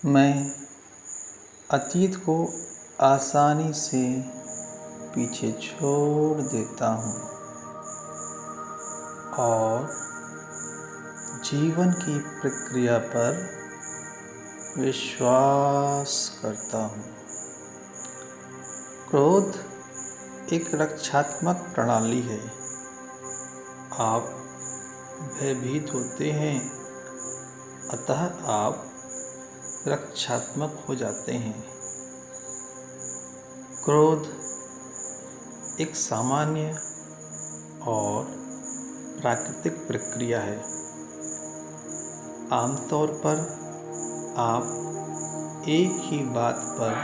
मैं अतीत को आसानी से पीछे छोड़ देता हूँ और जीवन की प्रक्रिया पर विश्वास करता हूँ। क्रोध एक रक्षात्मक प्रणाली है। आप भयभीत होते हैं, अतः आप रक्षात्मक हो जाते हैं। क्रोध एक सामान्य और प्राकृतिक प्रक्रिया है। आमतौर पर आप एक ही बात पर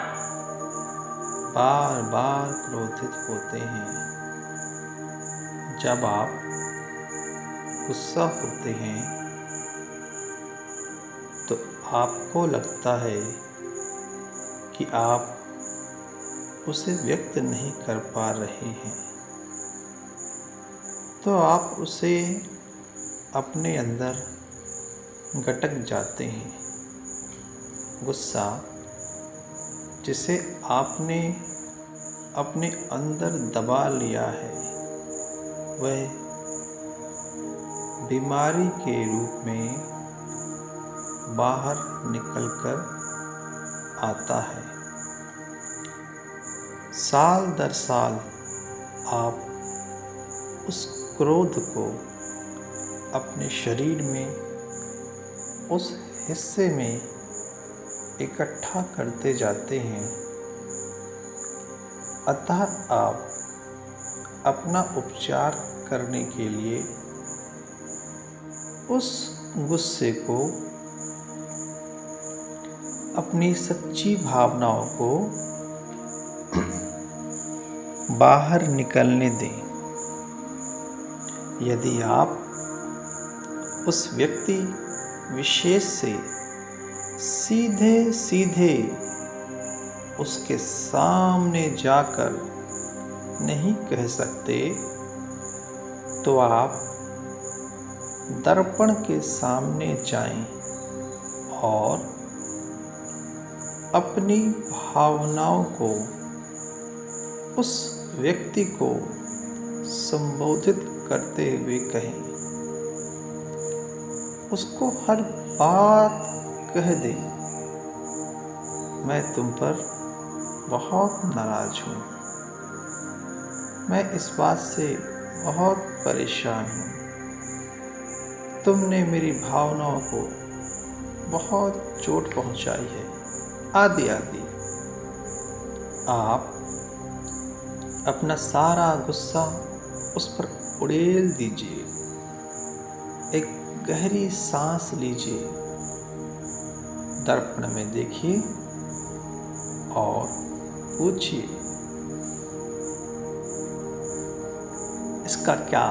बार बार क्रोधित होते हैं। जब आप गुस्सा होते हैं तो आपको लगता है कि आप उसे व्यक्त नहीं कर पा रहे हैं, तो आप उसे अपने अंदर गटक जाते हैं। गुस्सा, जिसे आपने अपने अंदर दबा लिया है, वह बीमारी के रूप में बाहर निकलकर आता है। साल दर साल आप उस क्रोध को अपने शरीर में उस हिस्से में इकट्ठा करते जाते हैं। अतः आप अपना उपचार करने के लिए उस गुस्से को, अपनी सच्ची भावनाओं को बाहर निकलने दें। यदि आप उस व्यक्ति विशेष से सीधे सीधे उसके सामने जाकर नहीं कह सकते, तो आप दर्पण के सामने जाएं और अपनी भावनाओं को उस व्यक्ति को संबोधित करते हुए कहें। उसको हर बात कह दें, मैं तुम पर बहुत नाराज हूँ, मैं इस बात से बहुत परेशान हूँ, तुमने मेरी भावनाओं को बहुत चोट पहुँचाई है, आदि आदि। आप अपना सारा गुस्सा उस पर उड़ेल दीजिए। एक गहरी सांस लीजिए, दर्पण में देखिए और पूछिए, इसका क्या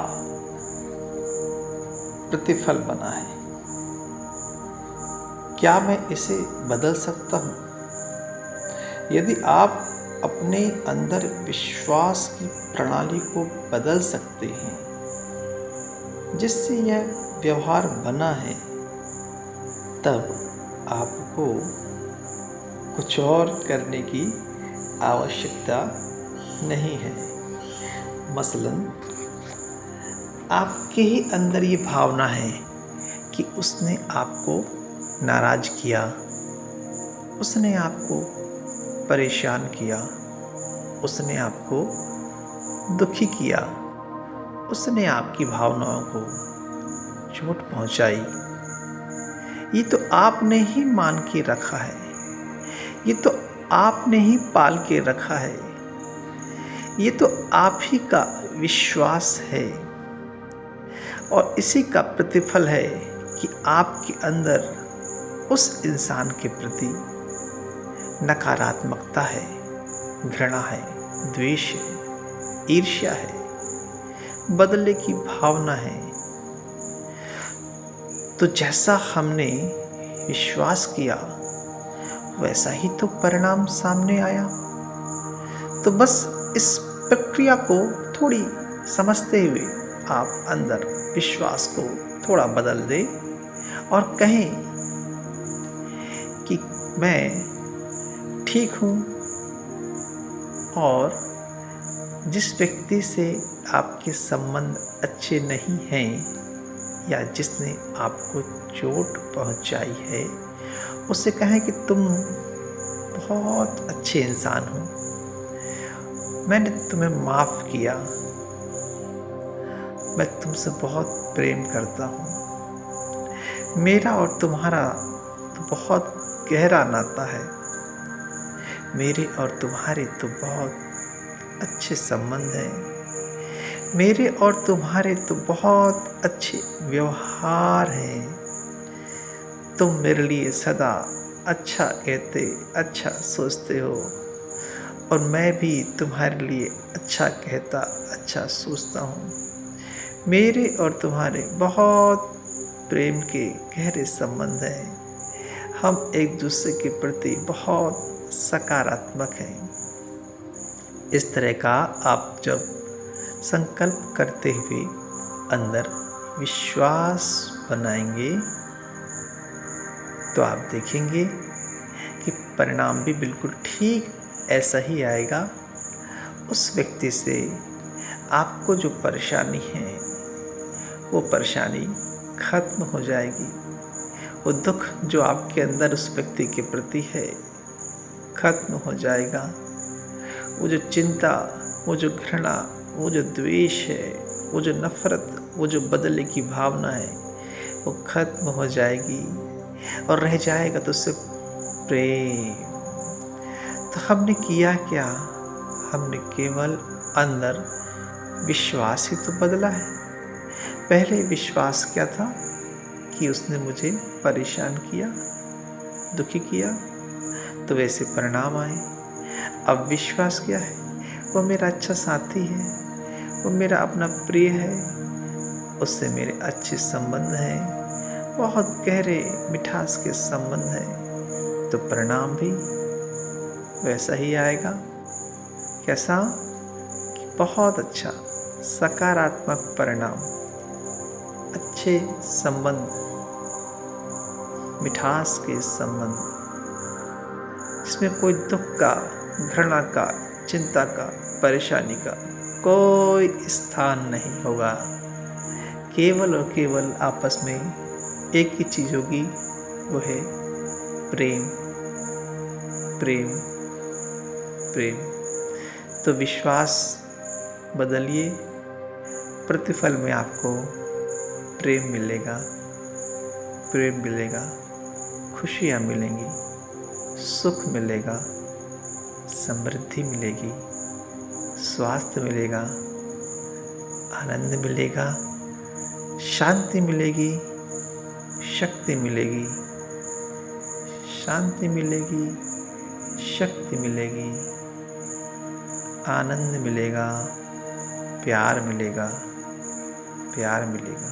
प्रतिफल बना है? क्या मैं इसे बदल सकता हूँ? यदि आप अपने अंदर विश्वास की प्रणाली को बदल सकते हैं, जिससे यह व्यवहार बना है, तब आपको कुछ और करने की आवश्यकता नहीं है। मसलन आपके ही अंदर ये भावना है कि उसने आपको नाराज किया, उसने आपको परेशान किया, उसने आपको दुखी किया, उसने आपकी भावनाओं को चोट पहुंचाई। ये तो आपने ही मान के रखा है, ये तो आपने ही पाल के रखा है, ये तो आप ही का विश्वास है। और इसी का प्रतिफल है कि आपके अंदर उस इंसान के प्रति नकारात्मकता है, घृणा है, द्वेष है, ईर्ष्या है, बदले की भावना है। तो जैसा हमने विश्वास किया, वैसा ही तो परिणाम सामने आया। तो बस इस प्रक्रिया को थोड़ी समझते हुए आप अंदर विश्वास को थोड़ा बदल दें और कहें कि मैं ठीक हूँ और जिस व्यक्ति से आपके संबंध अच्छे नहीं हैं या जिसने आपको चोट पहुंचाई है, उससे कहें कि तुम बहुत अच्छे इंसान हो, मैंने तुम्हें माफ़ किया, मैं तुमसे बहुत प्रेम करता हूँ, मेरा और तुम्हारा तो बहुत गहरा नाता है, मेरे और तुम्हारे तो बहुत अच्छे संबंध हैं, मेरे और तुम्हारे तो बहुत अच्छे व्यवहार हैं, तुम मेरे लिए सदा अच्छा कहते, अच्छा सोचते हो और मैं भी तुम्हारे लिए अच्छा कहता, अच्छा सोचता हूँ। मेरे और तुम्हारे बहुत प्रेम के गहरे संबंध हैं, हम एक दूसरे के प्रति बहुत सकारात्मक हैं। इस तरह का आप जब संकल्प करते हुए अंदर विश्वास बनाएंगे तो आप देखेंगे कि परिणाम भी बिल्कुल ठीक ऐसा ही आएगा। उस व्यक्ति से आपको जो परेशानी है वो परेशानी खत्म हो जाएगी, वो दुख जो आपके अंदर उस व्यक्ति के प्रति है खत्म हो जाएगा, वो जो चिंता, वो जो घृणा, वो जो द्वेष है, वो जो नफ़रत, वो जो बदलने की भावना है वो खत्म हो जाएगी और रह जाएगा तो सिर्फ प्रेम। तो हमने किया क्या? हमने केवल अंदर विश्वास ही तो बदला है। पहले विश्वास क्या था कि उसने मुझे परेशान किया, दुखी किया, तो वैसे परिणाम आए। अब विश्वास क्या है? वो मेरा अच्छा साथी है, वो मेरा अपना प्रिय है, उससे मेरे अच्छे संबंध हैं, बहुत गहरे मिठास के संबंध हैं, तो परिणाम भी वैसा ही आएगा। कैसा? कि बहुत अच्छा सकारात्मक परिणाम, अच्छे संबंध, मिठास के संबंध, जिसमें कोई दुख का, घृणा का, चिंता का, परेशानी का कोई स्थान नहीं होगा। केवल और केवल आपस में एक ही चीज़ होगी, वो है प्रेम, प्रेम, प्रेम। तो विश्वास बदलिए, प्रतिफल में आपको प्रेम मिलेगा, प्रेम मिलेगा, खुशियाँ मिलेंगी, सुख मिलेगा, समृद्धि मिलेगी, स्वास्थ्य मिलेगा, आनंद मिलेगा, शांति मिलेगी, शक्ति मिलेगी, शांति मिलेगी, शक्ति मिलेगी, आनंद मिलेगा, प्यार मिलेगा, प्यार मिलेगा।